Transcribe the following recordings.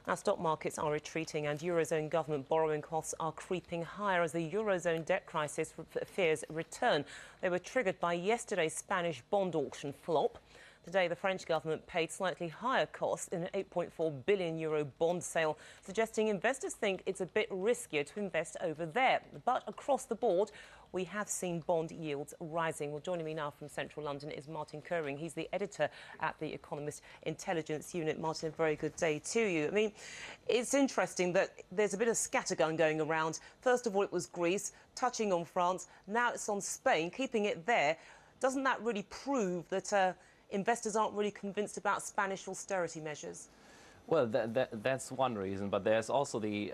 Now, stock markets are retreating and Eurozone government borrowing costs are creeping higher as the Eurozone debt crisis fears return. They were triggered by yesterday's Spanish bond auction flop. Today, the French government paid slightly higher costs in an €8.4 billion bond sale, suggesting investors think it's a bit riskier to invest over there. But across the board, we have seen bond yields rising. Well, joining me now from central London is Martin Koehring. He's the editor at the Economist Intelligence Unit. Martin, a very good day to you. I mean, it's interesting that there's a bit of scattergun going around. First of all, it was Greece, touching on France. Now it's on Spain, keeping it there. Doesn't that really prove that investors aren't really convinced about Spanish austerity measures? Well, that's one reason, but there's also the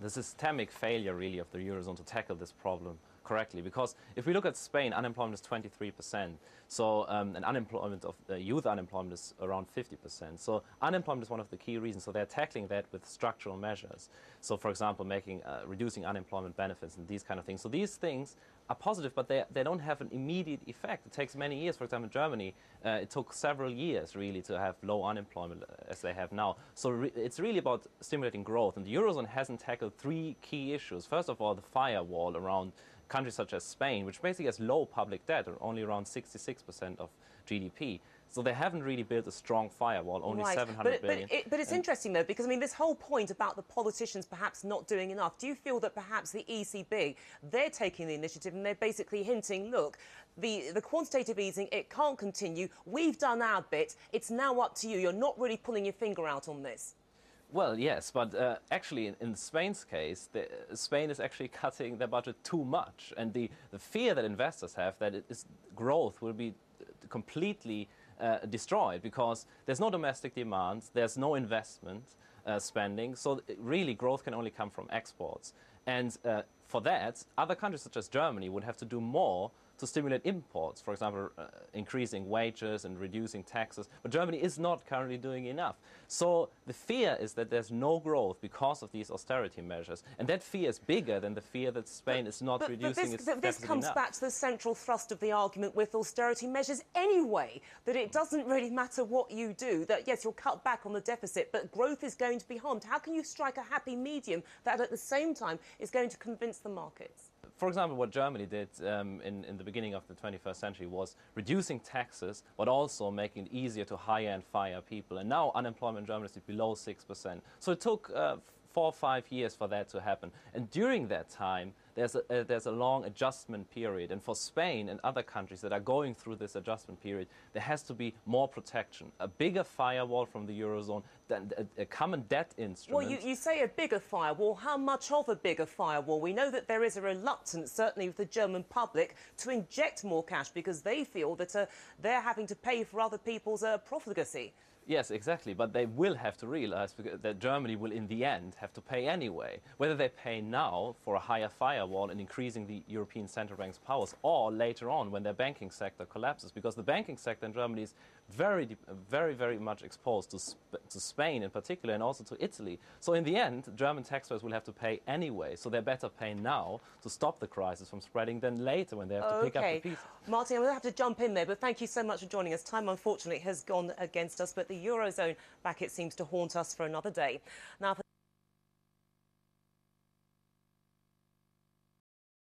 systemic failure, really, of the Eurozone to tackle this problem correctly. Because if we look at Spain, unemployment is 23%, so and unemployment of youth unemployment is around 50%. So unemployment is one of the key reasons. So they're tackling that with structural measures. So, for example, reducing unemployment benefits and these kind of things. So these things are positive, but they don't have an immediate effect. It takes many years. For example, in Germany, it took several years, really, to have low unemployment as they have now. So it's really about stimulating growth. And the Eurozone hasn't tackled three key issues. First of all, the firewall around countries such as Spain, which basically has low public debt, or only around 66% of GDP. So they haven't really built a strong firewall, only right. 700 billion. But it's interesting, though, because, I mean, this whole point about the politicians perhaps not doing enough, do you feel that perhaps the ECB, they're taking the initiative and they're basically hinting, look, the quantitative easing, it can't continue, we've done our bit, it's now up to you, you're not really pulling your finger out on this? Well, yes, but actually, in Spain's case, Spain is actually cutting their budget too much. And the fear that investors have that growth will be completely destroyed because there's no domestic demand, there's no investment spending. So really, growth can only come from exports. And for that, other countries such as Germany would have to do more to stimulate imports, for example, increasing wages and reducing taxes. But Germany is not currently doing enough. So the fear is that there's no growth because of these austerity measures. And that fear is bigger than the fear that Spain is not reducing its deficit enough. This comes back to the central thrust of the argument with austerity measures anyway, that it doesn't really matter what you do, that, yes, you'll cut back on the deficit, but growth is going to be harmed. How can you strike a happy medium that at the same time is going to convince the markets? For example, what Germany did in the beginning of the 21st century was reducing taxes, but also making it easier to hire and fire people. And now unemployment in Germany is below 6%. So it took 4 or 5 years for that to happen. And during that time, there's a long adjustment period. And for Spain and other countries that are going through this adjustment period, there has to be more protection, a bigger firewall from the Eurozone, than a common debt instrument. Well, you say a bigger firewall. How much of a bigger firewall? We know that there is a reluctance, certainly with the German public, to inject more cash because they feel that they're having to pay for other people's profligacy. Yes, exactly, but they will have to realize that Germany will, in the end, have to pay anyway. Whether they pay now for a higher firewall and increasing the European Central Bank's powers, or later on when their banking sector collapses, because the banking sector in Germany is very, very much exposed to Spain in particular and also to Italy. So in the end, German taxpayers will have to pay anyway, so they're better pay now to stop the crisis from spreading than later when they have to pick up the pieces. Martin, I'm going to have to jump in there, but thank you so much for joining us. Time, unfortunately, has gone against us, but the Eurozone back, it seems to haunt us for another day. Now,